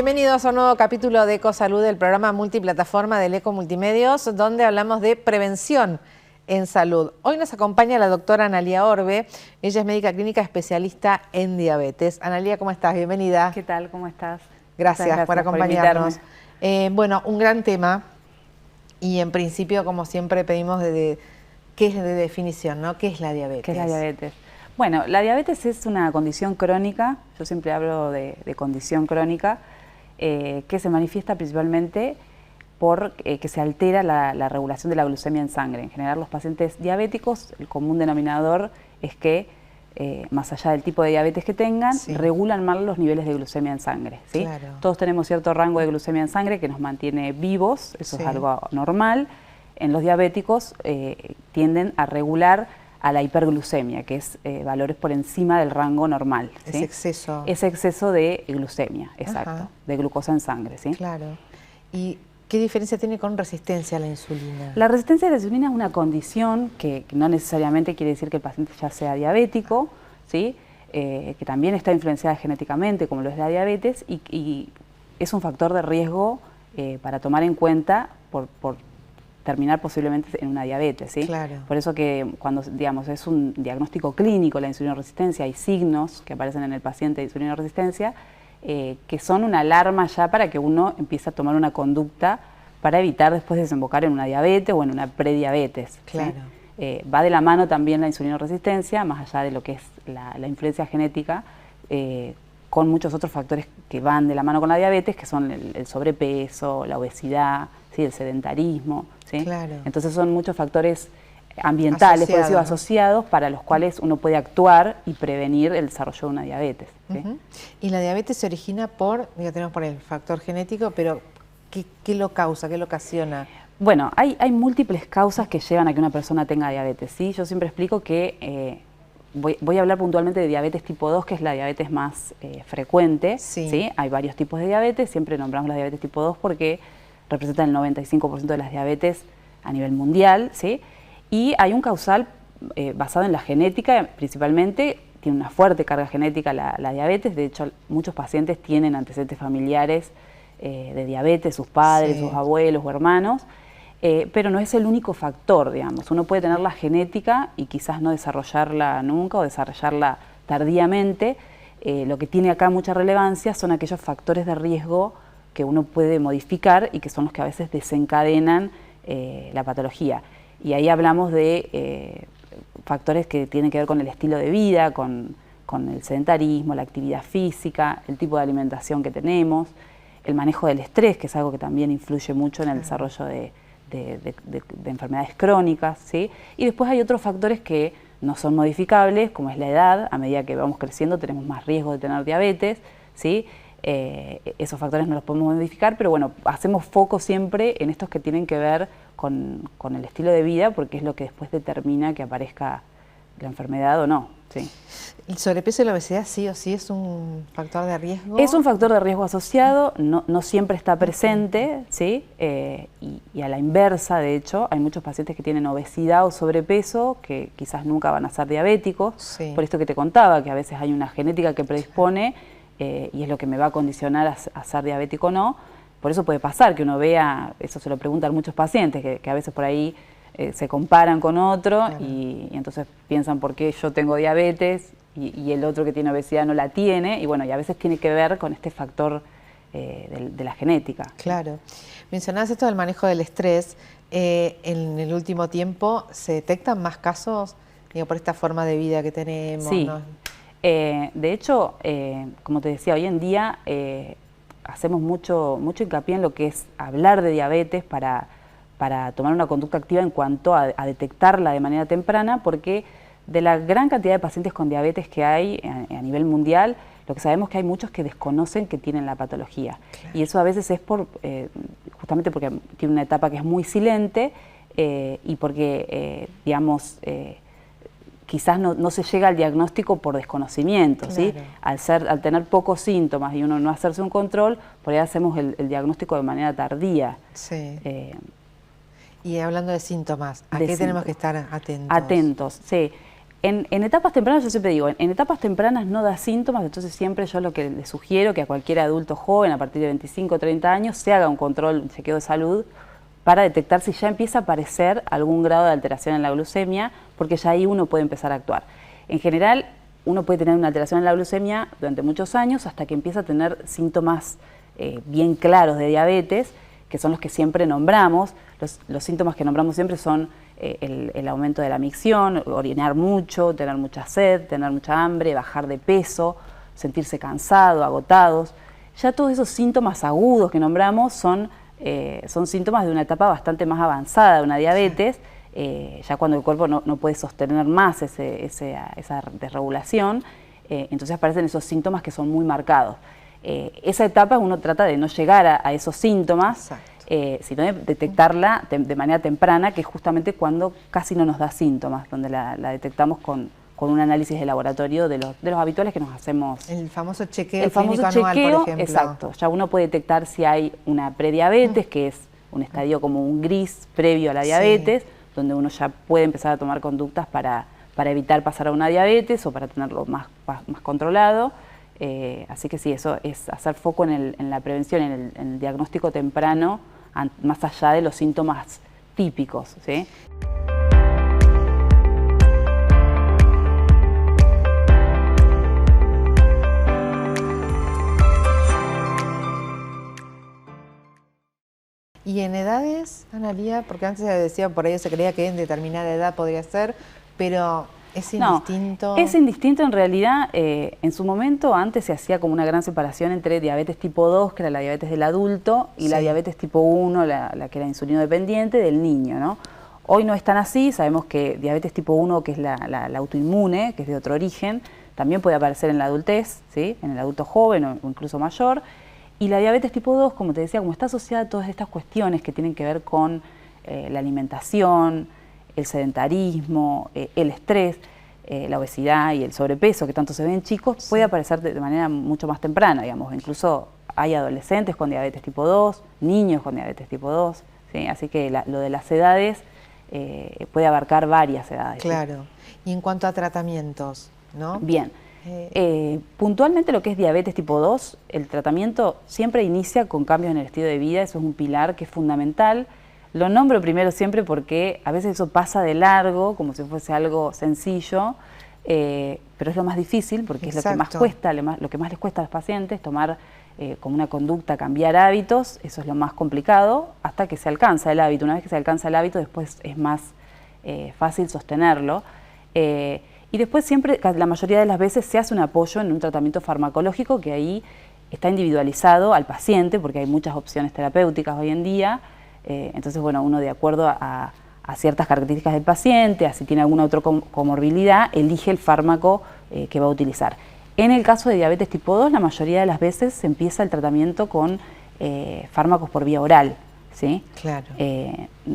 Bienvenidos a un nuevo capítulo de EcoSalud, del programa multiplataforma del Eco Multimedios, donde hablamos de prevención en salud. Hoy nos acompaña la doctora Analía Orbe. Ella es médica clínica especialista en diabetes. Analía, ¿cómo estás? Bienvenida. ¿Qué tal? ¿Cómo estás? Gracias por acompañarnos. Bueno, un gran tema y en principio, como siempre, pedimos qué es de definición, ¿no? ¿Qué es la diabetes? ¿Qué es la diabetes? Bueno, la diabetes es una condición crónica, yo siempre hablo de condición crónica, que se manifiesta principalmente por que se altera la regulación de la glucemia en sangre. En general, los pacientes diabéticos, el común denominador es que, más allá del tipo de diabetes que tengan, regulan mal los niveles de glucemia en sangre, ¿sí? Claro. Todos tenemos cierto rango de glucemia en sangre que nos mantiene vivos, eso es algo normal. En los diabéticos tienden a regular a la hiperglucemia, que es valores por encima del rango normal, ¿sí? Ese exceso. Ese exceso de glucemia, exacto, Ajá. de glucosa en sangre, ¿sí? Claro. ¿Y qué diferencia tiene con resistencia a la insulina? La resistencia a la insulina es una condición que no necesariamente quiere decir que el paciente ya sea diabético, ¿sí? Que también está influenciada genéticamente, como lo es la diabetes, y es un factor de riesgo para tomar en cuenta por terminar posiblemente en una diabetes, ¿sí? Claro. Por eso que cuando, digamos, es un diagnóstico clínico la insulinoresistencia, hay signos que aparecen en el paciente de insulinoresistencia que son una alarma ya para que uno empiece a tomar una conducta para evitar después desembocar en una diabetes o en una prediabetes, ¿sí? Claro. Va de la mano también la insulinoresistencia, más allá de lo que es la influencia genética, con muchos otros factores que van de la mano con la diabetes, que son el sobrepeso, la obesidad, ¿sí? El sedentarismo, ¿sí? Claro. Entonces son muchos factores ambientales, por decirlo, asociados, para los cuales uno puede actuar y prevenir el desarrollo de una diabetes, ¿sí? Y la diabetes se origina tenemos por el factor genético, pero ¿qué lo causa, qué lo ocasiona? Bueno, hay múltiples causas que llevan a que una persona tenga diabetes, ¿sí? Yo siempre explico que voy a hablar puntualmente de diabetes tipo 2, que es la diabetes más frecuente, ¿sí? Hay varios tipos de diabetes, siempre nombramos la diabetes tipo 2 porque representa el 95% de las diabetes a nivel mundial, ¿sí? Y hay un causal basado en la genética, principalmente, tiene una fuerte carga genética la diabetes. De hecho, muchos pacientes tienen antecedentes familiares de diabetes, sus padres, sus abuelos o hermanos, pero no es el único factor, digamos. Uno puede tener la genética y quizás no desarrollarla nunca o desarrollarla tardíamente. Lo que tiene acá mucha relevancia son aquellos factores de riesgo que uno puede modificar y que son los que a veces desencadenan la patología. Y ahí hablamos de factores que tienen que ver con el estilo de vida, con el sedentarismo, la actividad física, el tipo de alimentación que tenemos, el manejo del estrés, que es algo que también influye mucho en el desarrollo de enfermedades crónicas, ¿sí? Y después hay otros factores que no son modificables, como es la edad. A medida que vamos creciendo tenemos más riesgo de tener diabetes, ¿sí? Esos factores no los podemos modificar, pero bueno, hacemos foco siempre en estos que tienen que ver con el estilo de vida, porque es lo que después determina que aparezca la enfermedad o no, ¿sí? ¿El sobrepeso y la obesidad sí o sí es un factor de riesgo? Es un factor de riesgo asociado, no siempre está presente, ¿sí? Y a la inversa, de hecho, hay muchos pacientes que tienen obesidad o sobrepeso que quizás nunca van a ser diabéticos, por esto que te contaba, que a veces hay una genética que predispone y es lo que me va a condicionar a ser diabético o no. Por eso puede pasar que uno vea, eso se lo preguntan muchos pacientes, que a veces por ahí se comparan con otro y entonces piensan por qué yo tengo diabetes y el otro que tiene obesidad no la tiene, y bueno, y a veces tiene que ver con este factor de la genética. Claro. Mencionabas esto del manejo del estrés. En el último tiempo, ¿se detectan más casos, por esta forma de vida que tenemos? Sí. ¿No? De hecho, como te decía, hoy en día hacemos mucho hincapié en lo que es hablar de diabetes para tomar una conducta activa en cuanto a detectarla de manera temprana, porque de la gran cantidad de pacientes con diabetes que hay a nivel mundial, lo que sabemos es que hay muchos que desconocen que tienen la patología. Y eso a veces es justamente porque tiene una etapa que es muy silente y porque, digamos, quizás no se llega al diagnóstico por desconocimiento, ¿sí? Al tener pocos síntomas y uno no hacerse un control, por ahí hacemos el diagnóstico de manera tardía. Sí. Y hablando de síntomas, ¿a qué tenemos que estar atentos? Atentos, sí. En etapas tempranas, yo siempre digo, en etapas tempranas no da síntomas, entonces siempre yo lo que le sugiero que a cualquier adulto joven, a partir de 25 o 30 años, se haga un control, un chequeo de salud para detectar si ya empieza a aparecer algún grado de alteración en la glucemia, porque ya ahí uno puede empezar a actuar. En general, uno puede tener una alteración en la glucemia durante muchos años hasta que empieza a tener síntomas bien claros de diabetes, que son los que siempre nombramos. Los síntomas que nombramos siempre son el aumento de la micción, orinar mucho, tener mucha sed, tener mucha hambre, bajar de peso, sentirse cansado, agotados. Ya todos esos síntomas agudos que nombramos son síntomas de una etapa bastante más avanzada de una diabetes, ya cuando el cuerpo no puede sostener más esa desregulación, entonces aparecen esos síntomas que son muy marcados. Esa etapa uno trata de no llegar a esos síntomas, sino de detectarla de manera temprana, que es justamente cuando casi no nos da síntomas, donde la detectamos con un análisis de laboratorio de los habituales que nos hacemos. El famoso chequeo clínico anual, por ejemplo. Exacto. Ya uno puede detectar si hay una prediabetes, que es un estadio como un gris previo a la diabetes, donde uno ya puede empezar a tomar conductas para evitar pasar a una diabetes o para tenerlo más controlado. Así que sí, eso es hacer foco en la prevención, en el diagnóstico temprano, más allá de los síntomas típicos, ¿sí? ¿Y en edades, Analía? Porque antes se decía, por ahí se creía que en determinada edad podría ser, pero ¿es indistinto? No, es indistinto en realidad. En su momento, antes se hacía como una gran separación entre diabetes tipo 2, que era la diabetes del adulto, y la diabetes tipo 1, la que era insulino dependiente, del niño, ¿no? Hoy no es tan así, sabemos que diabetes tipo 1, que es la autoinmune, que es de otro origen, también puede aparecer en la adultez, ¿sí? En el adulto joven o incluso mayor. Y la diabetes tipo 2, como te decía, como está asociada a todas estas cuestiones que tienen que ver con la alimentación, el sedentarismo, el estrés, la obesidad y el sobrepeso, que tanto se ve en chicos, puede aparecer de manera mucho más temprana, digamos. Incluso hay adolescentes con diabetes tipo 2, niños con diabetes tipo 2, ¿sí? Así que lo de las edades puede abarcar varias edades. Claro. ¿Sí? Y en cuanto a tratamientos, ¿no? Bien. Puntualmente lo que es diabetes tipo 2, el tratamiento siempre inicia con cambios en el estilo de vida, eso es un pilar que es fundamental. Lo nombro primero siempre porque a veces eso pasa de largo, como si fuese algo sencillo, pero es lo más difícil porque es lo que más cuesta, lo que más les cuesta a los pacientes, tomar como una conducta, cambiar hábitos, eso es lo más complicado, hasta que se alcanza el hábito. Una vez que se alcanza el hábito, después es más fácil sostenerlo. Y después siempre, la mayoría de las veces, se hace un apoyo en un tratamiento farmacológico que ahí está individualizado al paciente, porque hay muchas opciones terapéuticas hoy en día. Entonces, bueno, uno de acuerdo a ciertas características del paciente, a si tiene alguna otra comorbilidad, elige el fármaco que va a utilizar. En el caso de diabetes tipo 2, la mayoría de las veces se empieza el tratamiento con fármacos por vía oral, ¿sí? Claro.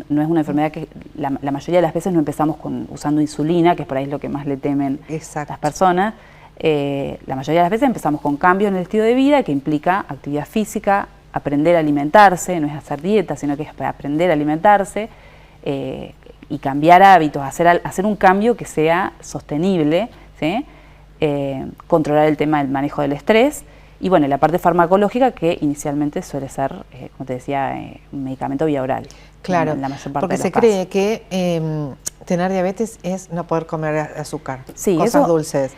No es una enfermedad que la mayoría de las veces no empezamos usando insulina, que es por ahí lo que más le temen las personas. La mayoría de las veces empezamos con cambios en el estilo de vida que implica actividad física, aprender a alimentarse, no es hacer dieta, sino que es aprender a alimentarse y cambiar hábitos, hacer un cambio que sea sostenible, ¿sí? Controlar el tema del manejo del estrés. Y bueno, la parte farmacológica que inicialmente suele ser, como te decía, un medicamento vía oral. Claro, en la mayor parte porque de los se cree que tener diabetes es no poder comer azúcar, sí, cosas dulces.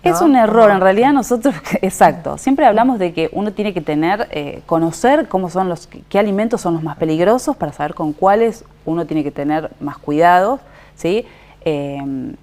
¿No? Es un error, en realidad nosotros, exacto, siempre hablamos de que uno tiene que conocer cómo son qué alimentos son los más peligrosos para saber con cuáles uno tiene que tener más cuidado, ¿sí? En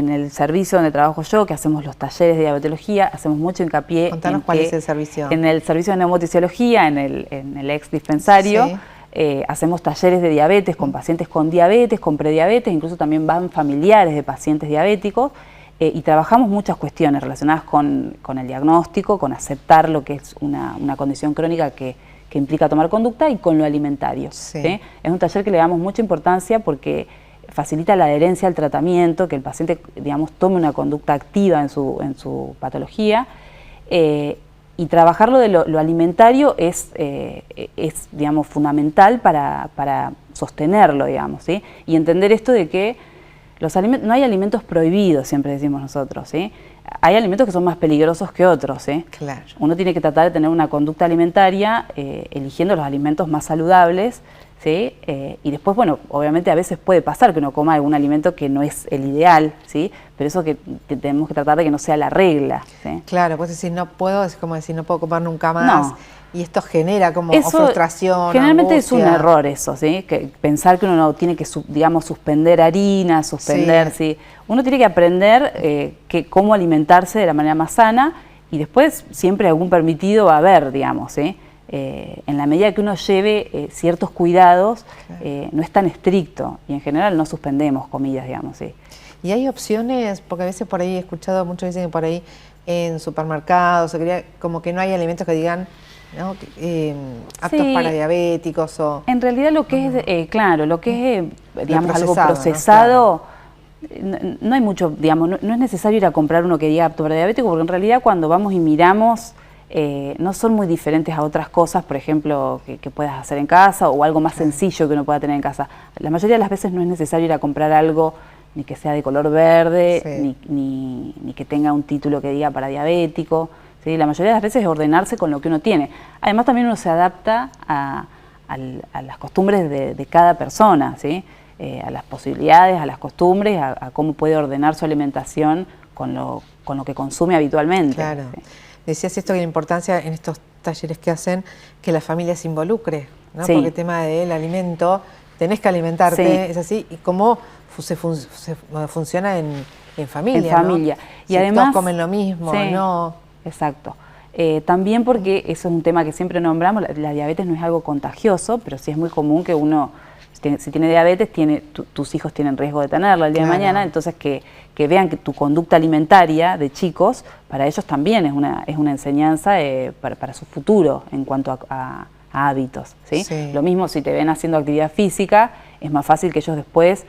el servicio donde trabajo yo, que hacemos los talleres de diabetología, hacemos mucho hincapié. Contanos cuál es el servicio. En el servicio de neumofisiología, en el ex dispensario, sí. Hacemos talleres de diabetes con pacientes con diabetes, con prediabetes, incluso también van familiares de pacientes diabéticos, y trabajamos muchas cuestiones relacionadas con el diagnóstico, con aceptar lo que es una condición crónica que implica tomar conducta, y con lo alimentario. Sí. ¿Sí? Es un taller que le damos mucha importancia porque facilita la adherencia al tratamiento, que el paciente, digamos, tome una conducta activa en su patología, y trabajarlo de lo alimentario es, digamos, fundamental para sostenerlo, digamos, ¿sí? Y entender esto de que no hay alimentos prohibidos, siempre decimos nosotros, ¿sí? Hay alimentos que son más peligrosos que otros, ¿sí? Claro. Uno tiene que tratar de tener una conducta alimentaria eligiendo los alimentos más saludables, ¿sí? Y después, bueno, obviamente a veces puede pasar que uno coma algún alimento que no es el ideal, ¿sí? Pero eso que tenemos que tratar de que no sea la regla, ¿sí? Claro, pues decir, no puedo, es como decir, no puedo comer nunca más. No. Y esto genera como Eso, frustración, generalmente angustia. es un error eso, ¿sí? Que pensar que uno no tiene que, digamos, suspender harina, suspender, ¿sí? Uno tiene que aprender cómo alimentarse de la manera más sana y después siempre algún permitido va a haber, digamos, ¿sí? En la medida que uno lleve ciertos cuidados, claro, no es tan estricto y en general no suspendemos comidas, digamos, ¿sí? Y hay opciones, porque a veces por ahí he escuchado, muchos dicen que por ahí en supermercados, como que no hay alimentos que digan, ¿no? Aptos sí, para diabéticos o... En realidad lo que es, claro, lo que es, digamos, algo procesado, ¿no? Claro. No hay mucho, digamos, no es necesario ir a comprar uno que diga apto para diabético, porque en realidad cuando vamos y miramos, no son muy diferentes a otras cosas, por ejemplo, que puedas hacer en casa o algo más sencillo que uno pueda tener en casa. La mayoría de las veces no es necesario ir a comprar algo ni que sea de color verde, ni que tenga un título que diga para diabético. ¿Sí? La mayoría de las veces es ordenarse con lo que uno tiene. Además también uno se adapta a las costumbres de cada persona, ¿sí? A las posibilidades, a las costumbres, a cómo puede ordenar su alimentación con lo que consume habitualmente. Claro. ¿Sí? Decías esto, que la importancia en estos talleres que hacen, que la familia se involucre, ¿no? Sí. Porque el tema del alimento, tenés que alimentarte, sí, es así, y cómo funciona en familia, en familia. ¿no? Y si además todos comen lo mismo, sí, ¿no? Exacto. También porque eso es un tema que siempre nombramos, la diabetes no es algo contagioso, pero sí es muy común que uno, si tiene diabetes, tus hijos tienen riesgo de tenerla el día de mañana, entonces que vean que tu conducta alimentaria de chicos, para ellos también es una enseñanza para su futuro en cuanto a hábitos, ¿sí? Sí. Lo mismo si te ven haciendo actividad física, es más fácil que ellos después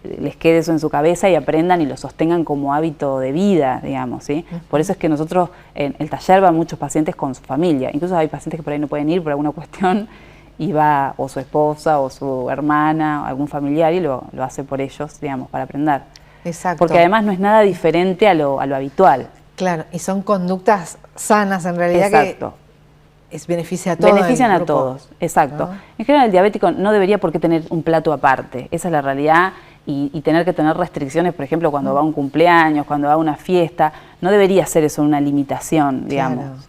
les quede eso en su cabeza y aprendan y lo sostengan como hábito de vida, digamos, ¿sí? Por eso es que nosotros en el taller van muchos pacientes con su familia, incluso hay pacientes que por ahí no pueden ir por alguna cuestión y va o su esposa o su hermana o algún familiar y lo hace por ellos, digamos, para aprender. Exacto. Porque además no es nada diferente a lo habitual. Claro, y son conductas sanas en realidad. Exacto. Que beneficia a todos. Benefician a todos, exacto. ¿No? En general el diabético no debería por qué tener un plato aparte, esa es la realidad, y tener que tener restricciones, por ejemplo, cuando va a un cumpleaños, cuando va a una fiesta, no debería ser eso una limitación, digamos. Claro.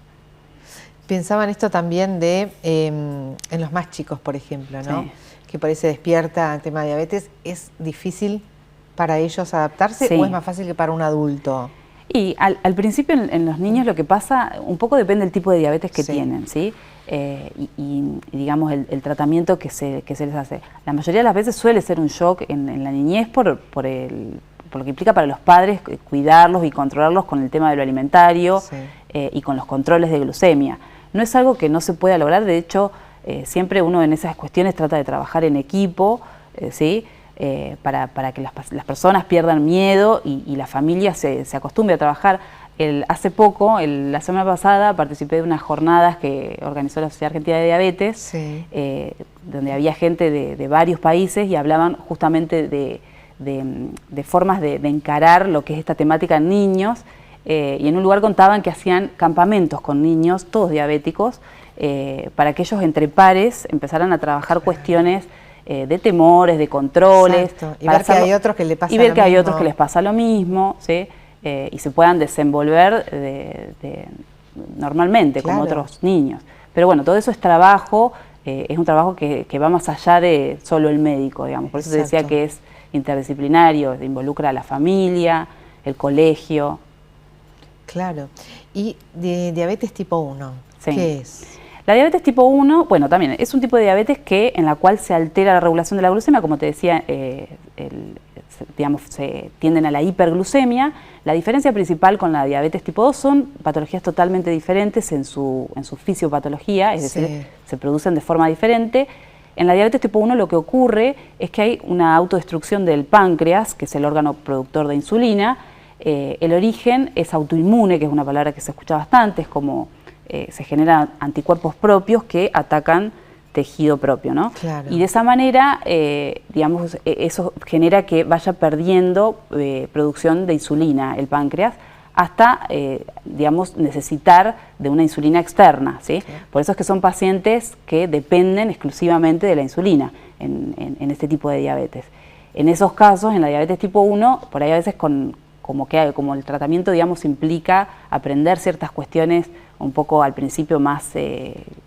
Pensaba en esto también en los más chicos, por ejemplo, ¿no? Sí. Que por ahí se despierta el tema de diabetes, ¿es difícil para ellos adaptarse o es más fácil que para un adulto? Y al principio en los niños lo que pasa, un poco depende del tipo de diabetes que tienen, ¿sí? Y digamos el tratamiento que se les hace. La mayoría de las veces suele ser un shock en la niñez por lo que implica para los padres cuidarlos y controlarlos con el tema de lo alimentario y con los controles de glucemia. No es algo que no se pueda lograr, de hecho siempre uno en esas cuestiones trata de trabajar en equipo, ¿sí? Para que las personas pierdan miedo y la familia se acostumbre a trabajar. Hace poco, la semana pasada, participé de unas jornadas que organizó la Sociedad Argentina de Diabetes, donde había gente de varios países y hablaban justamente de formas de encarar lo que es esta temática en niños, y en un lugar contaban que hacían campamentos con niños, todos diabéticos, para que ellos entre pares empezaran a trabajar cuestiones de temores, de controles. Exacto. Y ver que hay otros que le pasa lo mismo. Y ver que hay otros que les pasa lo mismo, ¿sí? Y se puedan desenvolver normalmente, como otros niños. Pero bueno, todo eso es trabajo, es un trabajo que va más allá de solo el médico, digamos. Por eso te decía que es interdisciplinario, involucra a la familia, el colegio. Claro. ¿Y de diabetes tipo 1? ¿Qué es? La diabetes tipo 1, bueno, también es un tipo de diabetes en la cual se altera la regulación de la glucemia, como te decía, digamos, se tienden a la hiperglucemia. La diferencia principal con la diabetes tipo 2 son patologías totalmente diferentes en su fisiopatología, es decir, se producen de forma diferente. En la diabetes tipo 1 lo que ocurre es que hay una autodestrucción del páncreas, que es el órgano productor de insulina. El origen es autoinmune, que es una palabra que se escucha bastante, es como se generan anticuerpos propios que atacan tejido propio, ¿no? Claro. Y de esa manera, digamos, eso genera que vaya perdiendo producción de insulina el páncreas hasta, digamos, necesitar de una insulina externa, ¿sí? Sí. Por eso es que son pacientes que dependen exclusivamente de la insulina en este tipo de diabetes. En esos casos, en la diabetes tipo 1, por ahí a veces como el tratamiento, digamos, implica aprender ciertas cuestiones un poco al principio más,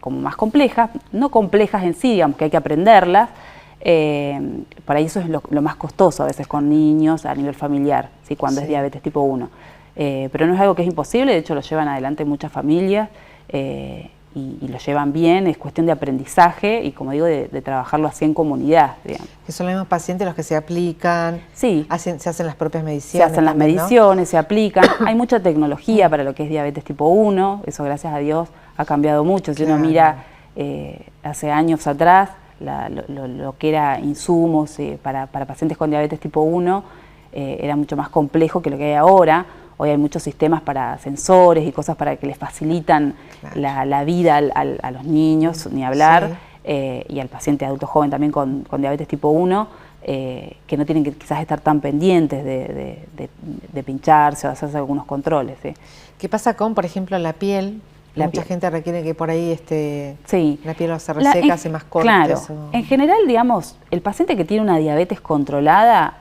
como más complejas, no complejas en sí, digamos, que hay que aprenderlas. Por ahí eso es lo más costoso a veces con niños a nivel familiar, ¿sí? Cuando es diabetes tipo 1. Pero no es algo que es imposible, de hecho lo llevan adelante muchas familias y lo llevan bien, es cuestión de aprendizaje y, como digo, de trabajarlo así en comunidad, digamos. Que son los mismos pacientes los que se aplican, sí. se hacen las propias mediciones. Se hacen las mediciones, ¿no? Se aplican, hay mucha tecnología para lo que es diabetes tipo 1, eso gracias a Dios ha cambiado mucho. Si uno mira hace años atrás, lo que era insumos para pacientes con diabetes tipo 1 era mucho más complejo que lo que hay ahora. Hoy hay muchos sistemas para sensores y cosas para que les facilitan la vida a los niños, ni hablar, y al paciente adulto joven también con diabetes tipo 1, que no tienen que quizás estar tan pendientes de pincharse o hacerse algunos controles. ¿Qué pasa con, por ejemplo, la piel? Mucha gente requiere que por ahí la piel se reseca, hace más cortes. Claro, en general, digamos, el paciente que tiene una diabetes controlada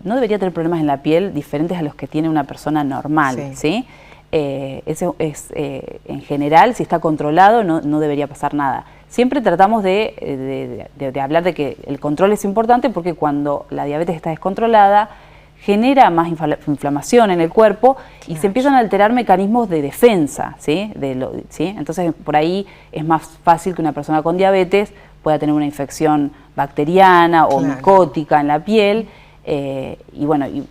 no debería tener problemas en la piel diferentes a los que tiene una persona normal, ¿sí? En general, si está controlado, no debería pasar nada. Siempre tratamos de hablar de que el control es importante porque cuando la diabetes está descontrolada, genera más inflamación en el cuerpo y se empiezan a alterar mecanismos de defensa, ¿sí? Entonces, por ahí es más fácil que una persona con diabetes pueda tener una infección bacteriana o micótica en la piel. Y bueno, y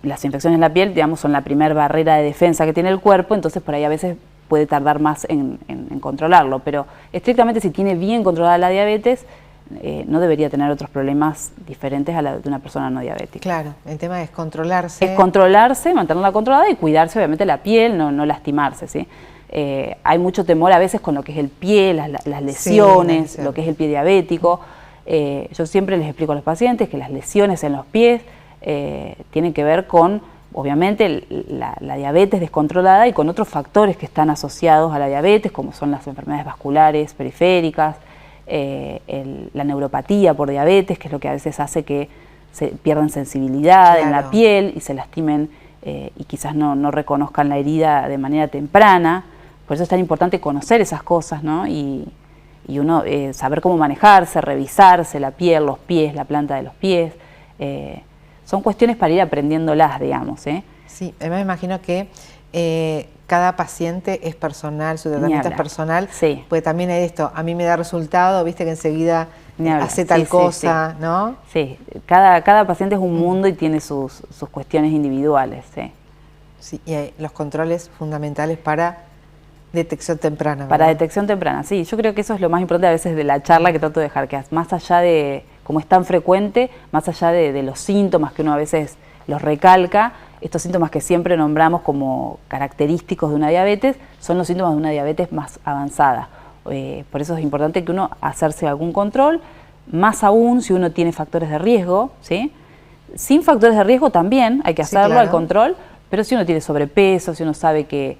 las infecciones en la piel, digamos, son la primera barrera de defensa que tiene el cuerpo, entonces por ahí a veces puede tardar más en controlarlo, pero estrictamente si tiene bien controlada la diabetes, no debería tener otros problemas diferentes a la de una persona no diabética. Claro, el tema es controlarse. Es controlarse, mantenerla controlada y cuidarse obviamente la piel, no lastimarse, ¿sí? Hay mucho temor a veces con lo que es el pie, las lesiones, lo que es el pie diabético. Yo siempre les explico a los pacientes que las lesiones en los pies tienen que ver con, obviamente, la diabetes descontrolada y con otros factores que están asociados a la diabetes, como son las enfermedades vasculares periféricas, la neuropatía por diabetes, que es lo que a veces hace que se pierdan sensibilidad en la piel y se lastimen y quizás no reconozcan la herida de manera temprana. Por eso es tan importante conocer esas cosas, ¿no? Y uno saber cómo manejarse, revisarse la piel, los pies, la planta de los pies. Son cuestiones para ir aprendiéndolas, digamos. Sí, además me imagino que cada paciente es personal, su tratamiento es personal. Sí. Pues también hay esto, a mí me da resultado, viste que enseguida hace tal cosa, ¿no? Sí, cada paciente es un mundo y tiene sus cuestiones individuales. Sí, y hay los controles fundamentales para detección temprana, ¿verdad? Para detección temprana, sí. Yo creo que eso es lo más importante a veces de la charla que trato de dejar, que más allá de, como es tan frecuente, más allá de los síntomas que uno a veces los recalca, estos síntomas que siempre nombramos como característicos de una diabetes, son los síntomas de una diabetes más avanzada. Por eso es importante que uno hacerse algún control, más aún si uno tiene factores de riesgo, ¿sí? Sin factores de riesgo también hay que hacerlo, el control, pero si uno tiene sobrepeso, si uno sabe que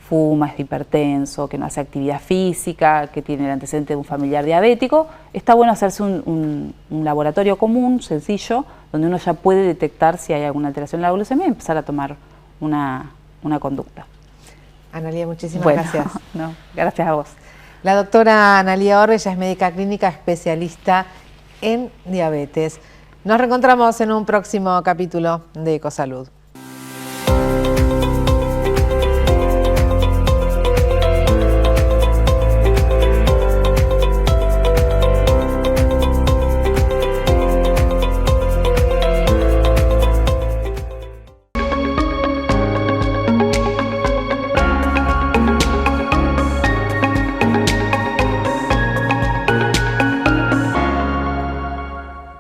fuma, es hipertenso, que no hace actividad física, que tiene el antecedente de un familiar diabético, está bueno hacerse un laboratorio común, sencillo, donde uno ya puede detectar si hay alguna alteración en la glucemia y empezar a tomar una conducta. Analía, muchísimas gracias. No, gracias a vos. La doctora Analía Orbe, ella es médica clínica especialista en diabetes. Nos reencontramos en un próximo capítulo de Ecosalud.